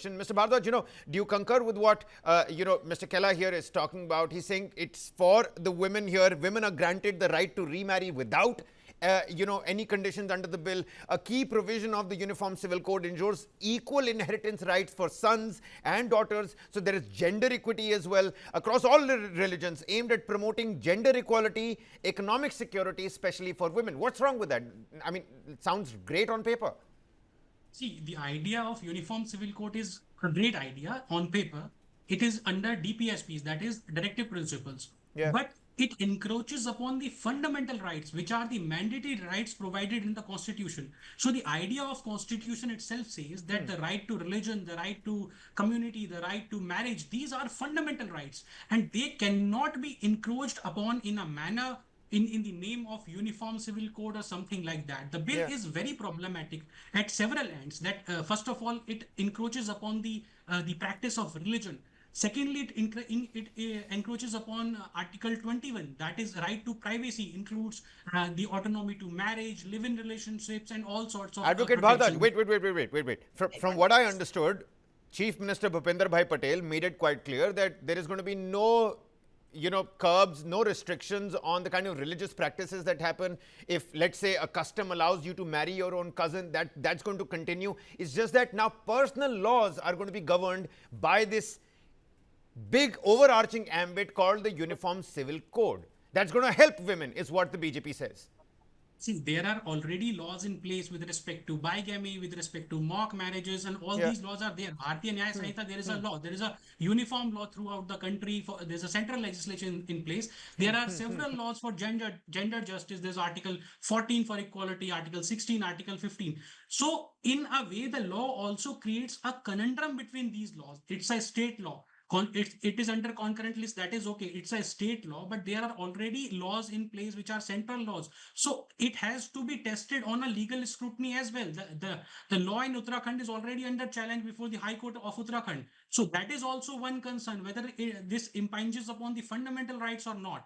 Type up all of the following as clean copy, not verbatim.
question. Mr. Bhardwaj, do you concur with what, Mr. Kella here is talking about? He's saying it's for the women here. Women are granted the right to remarry without any conditions under the bill. A key provision of the Uniform Civil Code ensures equal inheritance rights for sons and daughters. So there is gender equity as well across all religions, aimed at promoting gender equality, economic security, especially for women. What's wrong with that? I mean, it sounds great on paper. See, the idea of Uniform Civil Code is a great idea on paper. It is under DPSPs, that is Directive Principles. Yeah. But it encroaches upon the fundamental rights, which are the mandatory rights provided in the Constitution. So the idea of Constitution itself says that the right to religion, the right to community, the right to marriage, these are fundamental rights, and they cannot be encroached upon in a manner in the name of Uniform Civil Code or something like that. The bill is very problematic at several ends. That first of all, it encroaches upon the practice of religion. Secondly, it encroaches upon Article 21, that is right to privacy, includes the autonomy to marriage, live-in relationships, and all sorts of Advocate Bhardwaj, wait. From what I understood, Chief Minister Bhupender Bhai Patel made it quite clear that there is going to be no curbs, no restrictions on the kind of religious practices that happen. If, let's say, a custom allows you to marry your own cousin, that's going to continue. It's just that now personal laws are going to be governed by this big overarching ambit called the Uniform Civil Code. That's going to help women, is what the BJP says. See, there are already laws in place with respect to bigamy, with respect to mock marriages, and all these laws are there. Bharatiya Nyaya Sanhita, there is a law. There is a uniform law throughout the country. There's a central legislation in place. There are several laws for gender justice. There's Article 14 for equality, Article 16, Article 15. So, in a way, the law also creates a conundrum between these laws. It's a state law. It is under concurrent list, that is okay. It's a state law, but there are already laws in place which are central laws. So it has to be tested on a legal scrutiny as well. The law in Uttarakhand is already under challenge before the High Court of Uttarakhand. So that is also one concern, whether this impinges upon the fundamental rights or not.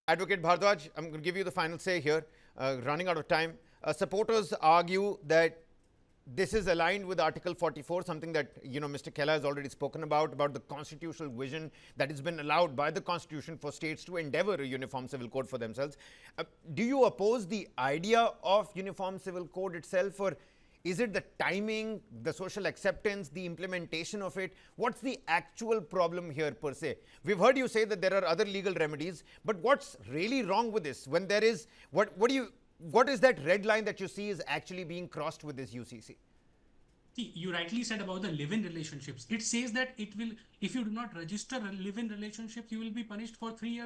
Advocate Bhardwaj, I'm going to give you the final say here. Running out of time. Supporters argue that this is aligned with Article 44, something that Mr. Kella has already spoken about the constitutional vision that has been allowed by the Constitution for states to endeavor a uniform civil code for themselves. Do you oppose the idea of uniform civil code itself, or is it the timing, the social acceptance, the implementation of it? What's the actual problem here per se? We've heard you say that there are other legal remedies, but what's really wrong with this? When there is, what is that red line that you see is actually being crossed with this UCC? See, you rightly said about the live-in relationships. It says that it will, if you do not register a live-in relationship, you will be punished for 3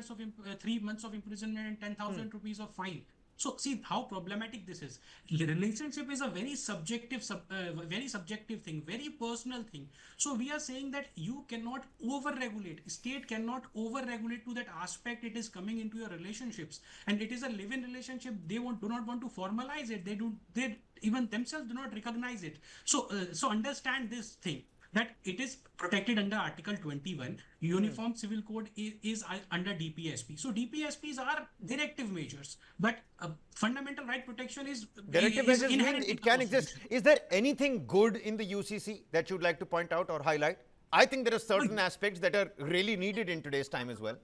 months of imprisonment and 10,000 rupees of fine. So see how problematic this is. The relationship is a very subjective thing, very personal thing. So we are saying that you cannot over-regulate. State cannot over-regulate to that aspect. It is coming into your relationships, and it is a live-in relationship. They do not want to formalize it. They even themselves do not recognize it. So understand this thing, that it is protected under Article 21. Uniform Civil Code is under DPSP. So DPSPs are directive measures, but fundamental right protection is directive measures means it can exist. Is there anything good in the UCC that you'd like to point out or highlight? I think there are certain aspects that are really needed in today's time as well.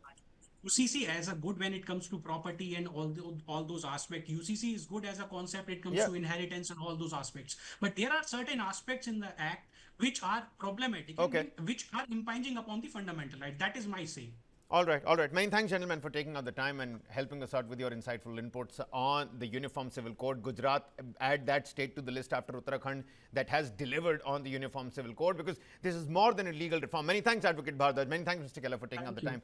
UCC as a good when it comes to property and all those aspects. UCC is good as a concept. It comes to inheritance and all those aspects. But there are certain aspects in the Act which are problematic, which are impinging upon the fundamental right. That is my say. All right. Many thanks, gentlemen, for taking out the time and helping us out with your insightful inputs on the Uniform Civil Code. Gujarat, add that state to the list after Uttarakhand that has delivered on the Uniform Civil Code, because this is more than a legal reform. Many thanks, Advocate Bhardwaj. Many thanks, Mr. Kella, for taking out the time.